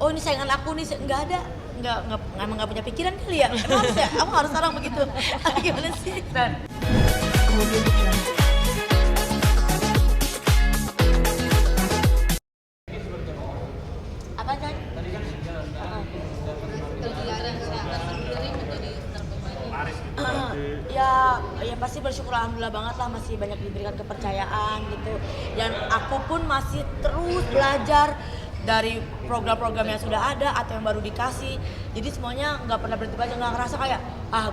oh ini saingan aku nih, nggak ada, emang nggak punya pikiran kali ya, emang harus ya, aku harus orang begitu. Gimana sih? Dan Apa kan? Ya pasti bersyukur, alhamdulillah banget lah, masih banyak diberikan kepercayaan gitu, dan aku pun masih terus belajar dari program-program yang sudah ada atau yang baru dikasih. Jadi semuanya nggak pernah berhenti belajar, nggak ngerasa kayak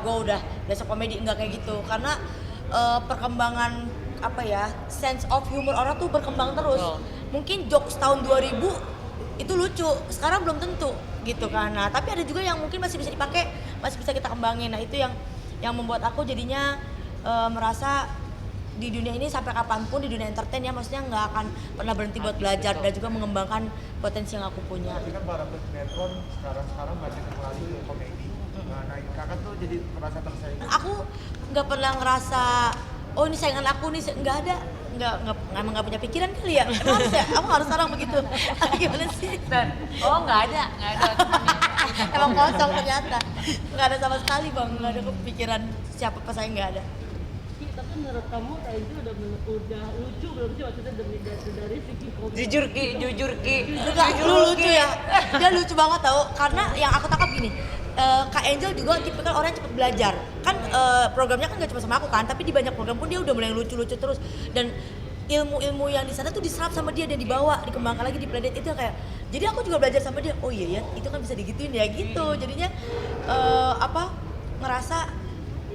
gue udah besok komedi, nggak kayak gitu, karena perkembangan apa ya, sense of humor orang tuh berkembang terus. Mungkin jokes tahun 2000 itu lucu, sekarang belum tentu gitu kan. Nah, tapi ada juga yang mungkin masih bisa dipakai, masih bisa kita kembangin. Nah, itu yang membuat aku jadinya merasa di dunia ini sampai kapanpun, di dunia entertain ya, maksudnya nggak akan pernah berhenti buat belajar dan juga mengembangkan potensi yang aku punya. Tapi kan para sinetron sekarang banyak yang lari ke komedi. Nah, kakak tuh jadi merasa tersaing. Aku nggak pernah ngerasa oh ini saingan aku nih, nggak ada, emang nggak punya pikiran kali ya, emang harus ya, aku harus orang begitu. Gimana sih? Dan nggak ada. Emang kosong ternyata, nggak ada sama sekali bang, nggak ada kepikiran siapa pesaing, nggak ada. Tapi menurut kamu Kak Enjo udah lucu belum sih, maksudnya dari segi komedi? Jujur ki. Enggak, lu lucu ya. Dia lucu banget tau, karena yang aku tangkap gini, Kak Angel juga tipikal orang yang cepat belajar. Kan programnya kan gak cuma sama aku kan, tapi di banyak program pun dia udah mulai lucu-lucu terus. Dan ilmu-ilmu yang di sana tuh diserap sama dia dan dibawa, dikembangkan lagi di Planet itu kayak. Jadi aku juga belajar sama dia. Oh iya ya, itu kan bisa digituin ya gitu. Jadinya ngerasa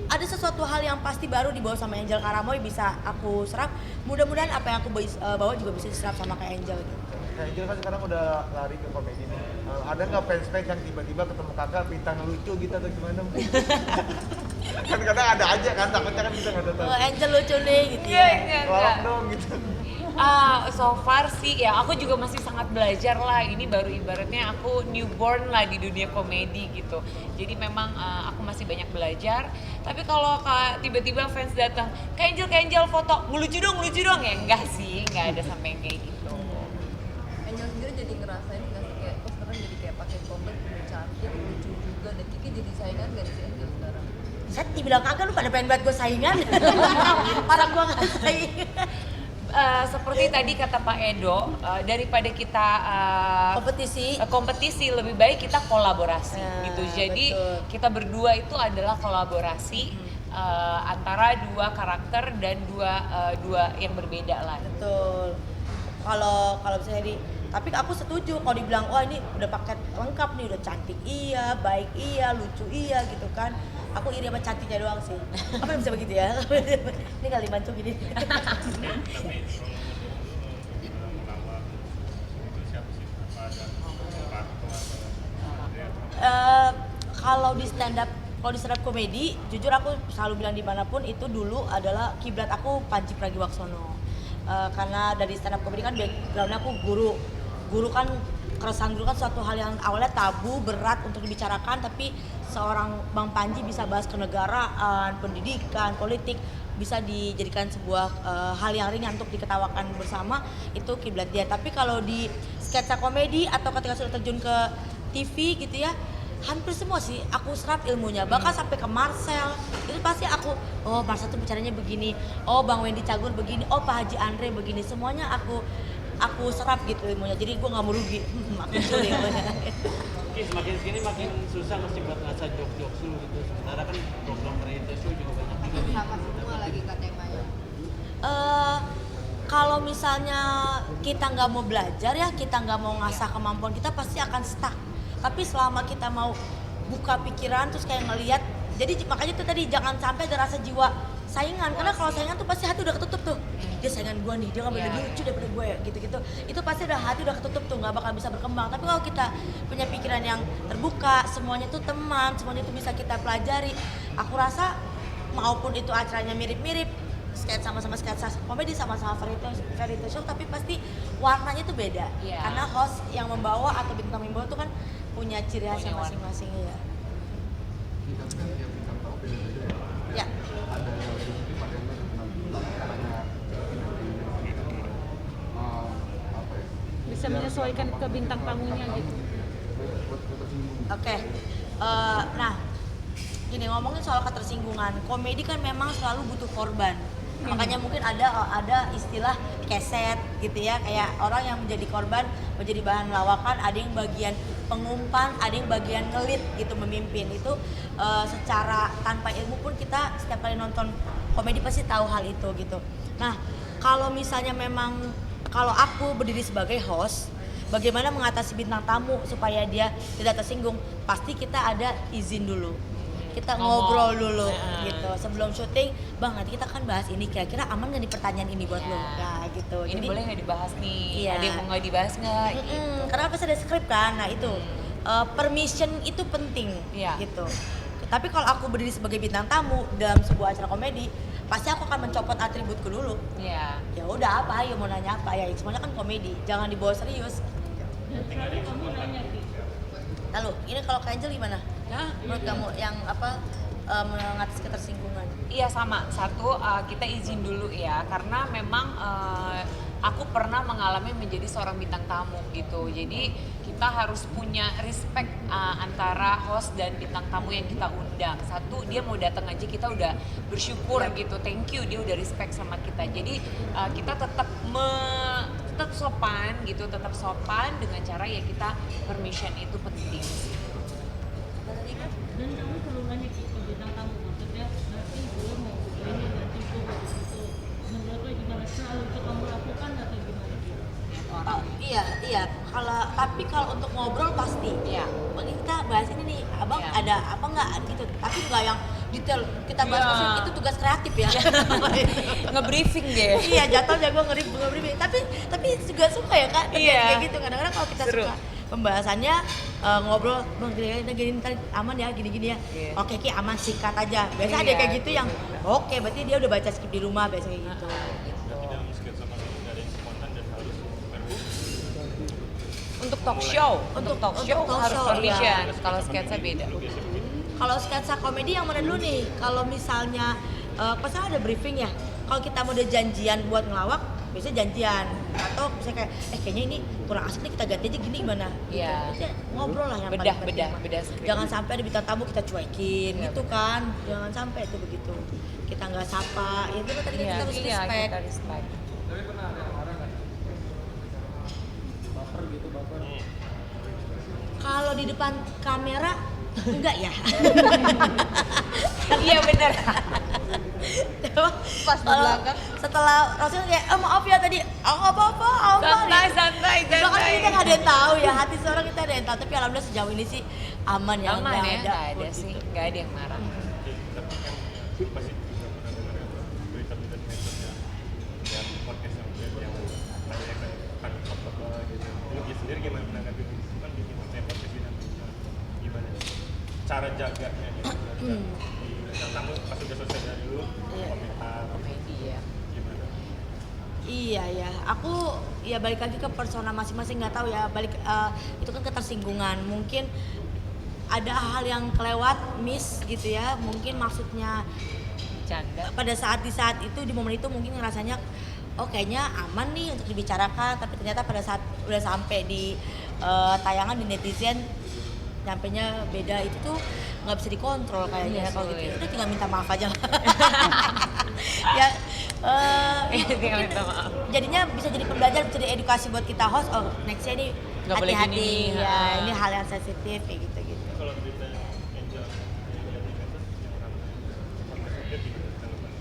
ada sesuatu hal yang pasti baru dibawa sama Angel Karamoy, bisa aku serap. Mudah-mudahan apa yang aku bawa juga bisa diserap sama Kak Angel gitu. Kak Angel kan sekarang udah lari ke komedi nih. Ada nggak fans-fans yang tiba-tiba ketemu kakak bintang lucu gitu atau gimana mungkin? Kan kadang ada aja kan, takutnya kan kita nggak tahu. Angel lucu nih gitu ya. Tolong dong gitu. So far sih ya, aku juga masih sangat belajar lah. Ini baru ibaratnya aku newborn lah di dunia komedi gitu. Jadi memang aku masih banyak belajar. Tapi kalau tiba-tiba fans datang, Kak Angel foto, ngelucu dong ya, enggak sih, enggak ada sampai yang kayak gitu. Angel sendiri jadi ngerasain nggak sih kayak sekarang jadi kayak pakai komplit, udah cantik, lucu juga, dan Kiki jadi saingan gak sih Angel sekarang? Saya dibilang kagak, lu pada pengen buat gue saingan. Parah gue gak saing. Seperti tadi kata Pak Edo, daripada kita kompetisi lebih baik kita kolaborasi gitu. Jadi betul. kita berdua itu adalah kolaborasi antara dua karakter dan dua yang berbeda lah. Betul. Kalau misalnya tapi aku setuju kalau dibilang wah ini udah paket lengkap nih, udah cantik iya, baik iya, lucu iya gitu kan. Aku iri sama cantiknya doang sih. Apa yang bisa begitu ya? Ini kali bantu gini. Kalau di stand up komedi, jujur aku selalu bilang dimanapun itu dulu adalah kiblat aku Panji Pragiwaksono. Karena dari stand up komedi kan backgroundnya aku guru kan, keresahan guru kan suatu hal yang awalnya tabu, berat untuk dibicarakan, tapi seorang Bang Panji bisa bahas kenegaraan, pendidikan, politik, bisa dijadikan sebuah hal yang ringan untuk diketawakan bersama, itu kiblat dia. Tapi kalau di sketsa komedi atau ketika sudah terjun ke TV gitu ya, hampir semua sih aku serap ilmunya, bahkan sampai ke Marcel itu pasti aku, oh Marcel tuh bicaranya begini, oh Bang Wendy Cagur begini, oh Pak Haji Andre begini, semuanya aku serap gitu ilmunya, jadi gue nggak mau rugi. Aku sulit. Semakin sini makin susah mesti buat ngasah jok-jok lu gitu. Sementara kan program reality show juga banyak juga nih. Sama semua lagi Kak temanya. Kalau misalnya kita nggak mau belajar ya, kita nggak mau ngasah kemampuan kita, pasti akan stuck. Tapi selama kita mau buka pikiran terus kayak ngelihat, jadi makanya tuh tadi jangan sampai ada rasa jiwa saingan, karena kalau saingan tuh pasti hati udah ketutup tuh, dia saingan gue nih, dia nggak boleh lebih lucu daripada gue gitu-gitu, itu pasti udah hati udah ketutup tuh, nggak bakal bisa berkembang. Tapi kalau kita punya pikiran yang terbuka, semuanya tuh teman, semuanya tuh bisa kita pelajari, aku rasa maupun itu acaranya mirip-mirip, sama-sama sketsa komedi, sama-sama variety show, tapi pasti warnanya tuh beda, karena host yang membawa atau bintang membawa tuh kan punya ciri khasnya masing-masing ya. Ya. Bisa menyesuaikan ke bintang tamunya gitu. buat tersinggung? Oke. Nah, gini, ngomongin soal ketersinggungan, komedi kan memang selalu butuh korban. Makanya mungkin ada istilah keset gitu ya, kayak orang yang menjadi korban, menjadi bahan lawakan, ada yang bagian pengumpan, ada yang bagian ngelit gitu, memimpin. Itu secara tanpa ilmu pun kita setiap kali nonton komedi pasti tahu hal itu gitu. Nah, kalau misalnya memang kalau aku berdiri sebagai host, bagaimana mengatasi bintang tamu supaya dia tidak tersinggung? Pasti kita ada izin dulu. Kita ngobrol dulu gitu sebelum syuting. Bang, nanti kita kan bahas ini, kira-kira aman nggak di pertanyaan ini buat lo? Nah gitu. Ini jadi boleh nggak dibahas nih? Iya. Ada yang mau nggak dibahas nggak? karena pasti ada skrip kan. Nah itu permission itu penting gitu. Tapi kalau aku berdiri sebagai bintang tamu dalam sebuah acara komedi, pasti aku akan mencopot atributku dulu. Iya. Ya udah, apa ayo mau nanya apa, ya semuanya kan komedi, jangan dibawa serius. Lalu ini kalau Kak Angel gimana? Menurut kamu yang apa mengatasi ketersinggungan? Iya sama. Satu, kita izin dulu ya, karena memang aku pernah mengalami menjadi seorang bintang tamu gitu. Jadi kita harus punya respect antara host dan bintang tamu yang kita undang. Satu, dia mau datang aja kita udah bersyukur gitu, thank you, dia udah respect sama kita. Jadi kita tetap sopan gitu, tetap sopan dengan cara ya kita permission itu penting. Dan kamu perlu nanya ke bintang tamu, maksudnya nanti gue mau ini, nanti gue mau itu, menurut lo gimana, selalu itu kamu lakukan atau gimana gitu? Iya. Kalau untuk ngobrol pasti. Iya. Kita bahas ini nih, abang ada apa nggak gitu. Tapi nggak yang detail. Kita bahas itu tugas kreatif ya. Nge-briefing deh. Iya, jatuhnya gue nge-briefing. Tapi juga suka ya Kak, kayak gitu. Kadang-kadang kalau kita Seru. suka pembahasannya ngobrol, bang gini ntar aman ya, gini ya. Oke Ki, aman, sikat aja. Biasa ada kayak gitu yang oke, berarti dia udah baca skrip di rumah, biasa kayak gitu. Untuk talk show harus permission. Kalau sketsa beda. Kalau sketsa komedi yang mana dulu nih? Kalau misalnya pasti ada briefing ya. Kalau kita mau ada janjian buat ngelawak, biasanya janjian. Atau misalnya kayak kayaknya ini kurang asik nih, kita ganti aja gini gimana? Iya. Gitu. Ngobrol lah yang Bedah paling penting. bedah skrip. Jangan sampai ada bintang tamu kita cuekin gitu kan. Jangan sampai itu begitu. Kita nggak sapa. Itu kan tadi kita harus respect. Kita respect. Kalau di depan kamera enggak ya. Iya benar. Pas di belakang. Setelah Rasul kayak maaf ya tadi, apa-apa, aman. Santai. Bahkan kita nggak ada yang tahu ya, hati seorang kita ada yang tahu. Tapi alhamdulillah sejauh ini sih aman ya. Aman ya, nggak ada pun sih, gitu. nggak ada yang marah. Cara jaganya gitu. Yang tamu pas udah selesai dari dulu komentar Komedi ya. gimana? Iya ya, aku ya balik lagi ke persona masing-masing, nggak tahu ya, itu kan ketersinggungan, mungkin ada hal yang kelewat, miss gitu ya, mungkin maksudnya Canda. pada di saat itu, di momen itu mungkin ngerasanya kayaknya aman nih untuk dibicarakan, tapi ternyata pada saat udah sampai di tayangan di netizen nyampenya beda, itu tuh nggak bisa dikontrol kayaknya. Kalau gitu udah tinggal minta maaf aja ya. Tinggal minta maaf. Jadinya bisa jadi pembelajaran, bisa jadi edukasi buat kita host. Nextnya ini Nggak boleh hati-hati gini. ya, ini hal yang sensitif kayak gitu. Kalau berita Angel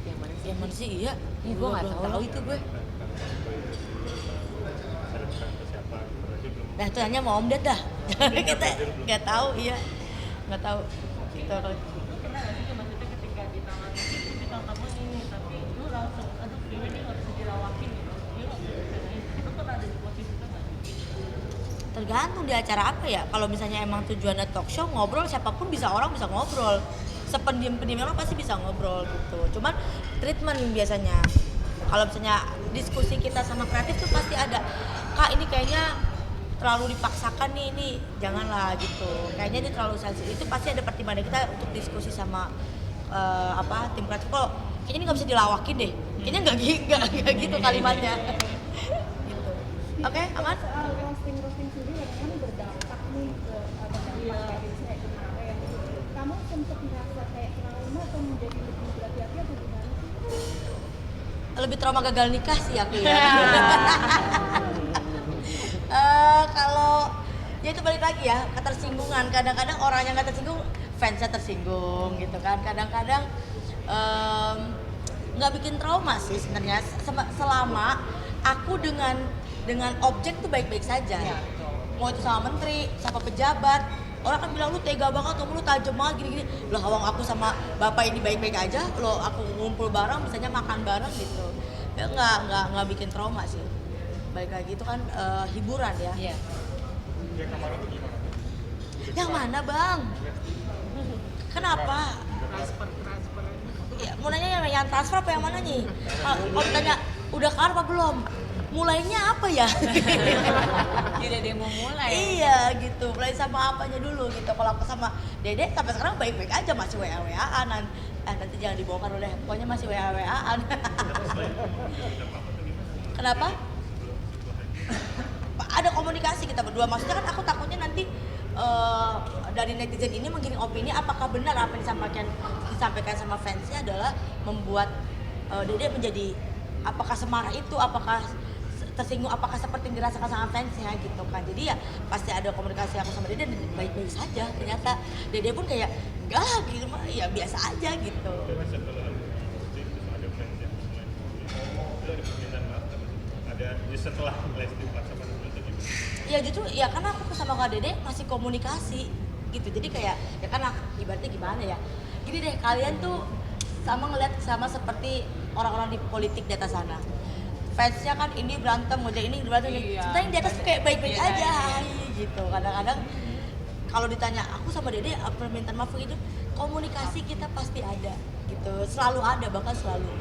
Yang mana sih? Yang mana sih? Iya, Ih, gua nggak belum tahu itu gue. siapa berarti belum Nah itu hanya mau Om Ded dah. Kita nggak tahu, iya nggak tahu. Gitu. Lu pernah nggak sih maksudnya ketika di tangan itu bintang tamu ini, tapi lu langsung aduh kayaknya dia nggak bisa dirawakin gitu, dia nggak bisa disanain, itu pernah ada di posisi itu nggak? Tergantung di acara apa ya. Kalau misalnya emang tujuannya talk show, ngobrol siapapun orang bisa ngobrol. Sependiam-pendiam orang pasti bisa ngobrol gitu. Cuman treatment biasanya. Kalau misalnya diskusi kita sama kreatif tuh pasti ada. Kak ini kayaknya terlalu dipaksakan nih, ini janganlah gitu. Kayaknya ini terlalu sensitif. Itu pasti ada pertimbangan kita untuk diskusi sama tim kreatif. Kalau kayaknya ini nggak bisa dilawakin deh. Kayaknya nggak gitu kalimatnya. Gitu. Oke, aman? Soal roasting sendiri kadang-kadang berdampak nih ke fans kayak kemarin, kamu sempet ngerasa kayak trauma atau menjadi lebih berhati-hati atau gimana sih? Lebih trauma gagal nikah sih aku ya. Kalau ya itu balik lagi ya, ketersinggungan. Kadang-kadang orang yang nggak tersinggung, fansnya tersinggung gitu kan. Kadang-kadang nggak bikin trauma sih sebenarnya, selama aku dengan objek tuh baik-baik saja. Mau itu sama menteri, sama pejabat, orang kan bilang lu tega banget, kamu lu tajam banget gini-gini. Lah awang aku sama bapak ini baik-baik aja, lo aku ngumpul bareng, misalnya makan bareng gitu. Ya nggak bikin trauma sih. Baik lagi itu kan hiburan ya. Iya. Yang mana bang? Kenapa? transfer Ya, mau nanya yang transfer apa yang mana nih? Kalau ditanya udah kelar apa belum? Mulainya apa ya? Tidak ada yang mau mulai. Iya gitu, mulai sama apanya dulu gitu. Kalau aku sama Dede sampai sekarang baik-baik aja, masih WA-WA-an. Nanti jangan dibongkar oleh, pokoknya masih WA-WA-an. Kenapa? Ada komunikasi kita berdua, maksudnya kan aku takutnya nanti dari netizen ini menggiring opini apakah benar apa yang disampaikan sama fansnya adalah membuat Dede menjadi apakah semarah itu, apakah tersinggung, apakah seperti yang dirasakan sama fansnya gitu kan. Jadi ya pasti ada komunikasi aku sama Dede dan baik-baik saja. Ternyata Dede pun kayak enggak lah gitu, ya biasa aja gitu. Setelah live di WhatsApp itu gimana? Ya justru ya karena aku sama Kak Dede masih komunikasi gitu, jadi kayak ya kan ibaratnya gimana ya, gini deh, kalian tuh sama ngeliat sama seperti orang-orang di politik di atas sana, fansnya kan ini berantem, ngojek ini berantem, sebenarnya yang di atas tuh kayak baik-baik aja gitu. Kadang-kadang kalau ditanya aku sama Dede permintaan maaf itu, komunikasi kita pasti ada gitu, selalu ada, bahkan selalu.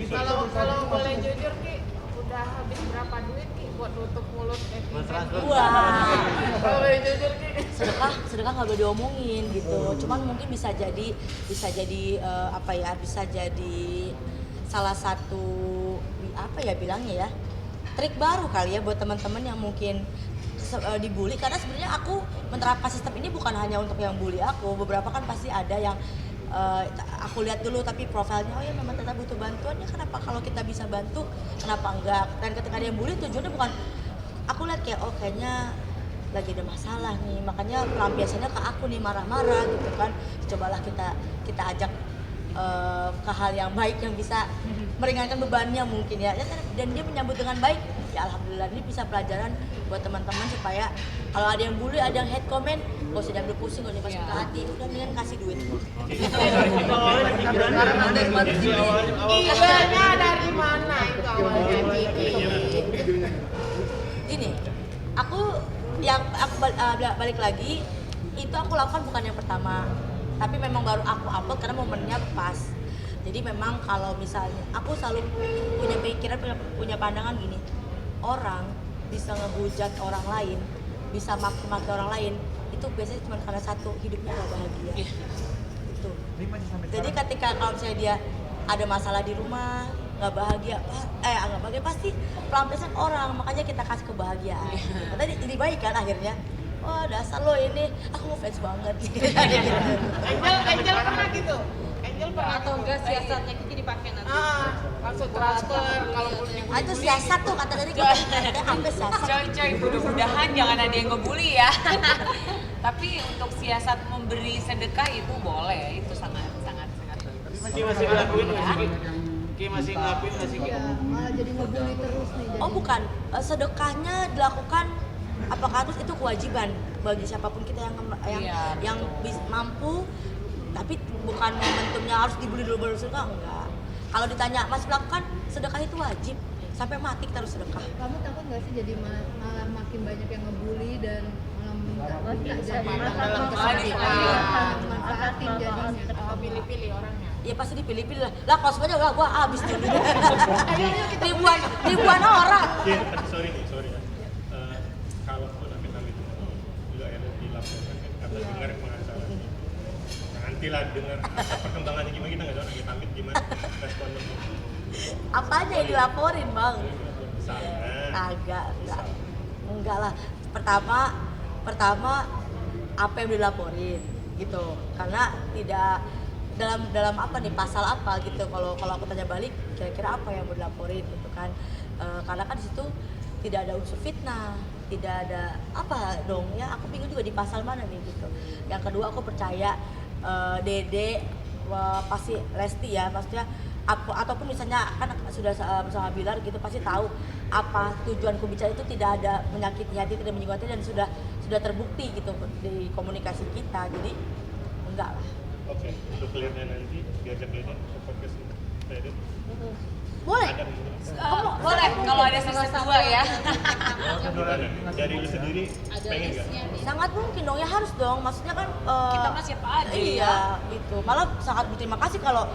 Kalau boleh jujur Ki, udah habis berapa duit Ki buat nutup mulut netizen? Wah, Kalau boleh jujur Ki. sedekah nggak boleh diomongin gitu. Cuman mungkin bisa jadi apa ya, bisa jadi salah satu apa ya bilangnya ya, trik baru kali ya buat teman-teman yang mungkin dibully. Karena sebenarnya aku menerapkan sistem ini bukan hanya untuk yang bully aku, beberapa kan pasti ada yang aku lihat dulu tapi profilnya, oh ya memang tetap butuh bantuan ya, kenapa kalau kita bisa bantu kenapa enggak. Dan ketika dia bully tujuannya bukan, aku lihat kayak oh kayaknya lagi ada masalah nih, makanya pelampiasannya ke aku nih, marah-marah gitu kan. Cobalah kita ajak ke hal yang baik yang bisa meringankan bebannya mungkin ya, dan dia menyambut dengan baik ya. Alhamdulillah, ini bisa pelajaran buat teman-teman supaya kalau ada yang bully, ada yang hate comment, gak usah diambil pusing, gak usah dimasukin ke hati, udah mendingan kasih duit. Idenya dari mana itu awalnya Gini, aku balik lagi, itu aku lakukan bukan yang pertama, tapi memang baru aku upload karena momennya pas. Jadi memang kalau misalnya aku selalu punya pikiran, punya pandangan gini, orang bisa ngehujat orang lain, bisa maki-maki orang lain, itu biasanya cuma karena satu, hidupnya gak bahagia. Itu. Jadi ketika kalau misalnya dia ada masalah di rumah, nggak bahagia, pasti pelampiasan orang, makanya kita kasih kebahagiaan. Tadi jadi baik kan akhirnya. Oh dasar lo ini, aku mau fans banget. Angel pernah gitu? Angel pernah Atau enggak siasatnya Kiki dipakai nanti? langsung transfer kalau punya Itu siasat tuh kata dari gue. Apa siasat? Coy, mudah-mudahan jangan ada yang ngebully ya. Tapi untuk siasat memberi sedekah itu boleh, itu sangat bagus. Ki masih ngelakuin nggak sih? Ki masih ngelakuin nggak sih? Malah jadi ngebully terus nih. Oh bukan, sedekahnya dilakukan apakah harus itu kewajiban bagi siapapun kita yang mampu, tapi bukan momentumnya harus dibully dulu baru sedekah, enggak. Kalau ditanya masih melakukan sedekah itu wajib, sampai mati kita harus sedekah. Kamu takut nggak sih jadi malah makin banyak yang ngebully dan malah minta jadi manfaatin jadinya? pilih-pilih orangnya. Ya pasti dipilih-pilih lah. Lah kalau semuanya udah gua habis dulu. ribuan orang. Sorry ya. Kalau amit-amit juga ada dilaporkan kan karena dengar pengacara. Nanti lah dengar perkembangannya gimana, kita nggak tahu amit-amit gimana responnya. Apa aja yang dilaporin bang? Misalnya. Enggak lah. Pertama apa yang dilaporin gitu, karena tidak dalam apa nih, pasal apa gitu. Kalau aku tanya balik, kira-kira apa yang mau dilaporin gitu kan. Karena kan di situ tidak ada unsur fitnah, tidak ada apa dong ya, aku bingung juga di pasal mana nih gitu. Yang kedua, aku percaya Dede pasti Lesti ya, maksudnya ataupun misalnya kan sudah bersama Bilar gitu, pasti tahu apa tujuanku bicara itu tidak ada menyakiti hati, tidak menyinggung hati, dan sudah terbukti gitu di komunikasi kita, jadi enggak lah. Oke, untuk clearnya nanti diajak Dede ke podcast ini. Dede, Boleh. ada Boleh kalau ada season 2 ya. dari lu sendiri pengen nggak? Sangat mungkin dong, ya harus dong. Maksudnya kan Kita mah siapa aja iya, gitu. Malah sangat berterima kasih kalau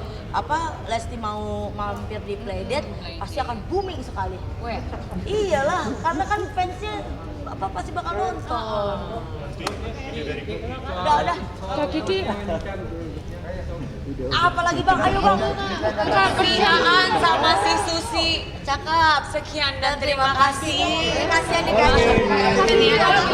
Lesti mau mampir di Playdate, pasti akan booming sekali. Weh, Iyalah, karena kan fansnya pasti bakal nonton. Nanti ini dari gue. Udah. Kak Kiki, Apalagi Bang, ayo Bang. Kak sama si Susi. Cakep. Sekian dan terima kasih. Terima kasih ya nih, Kak.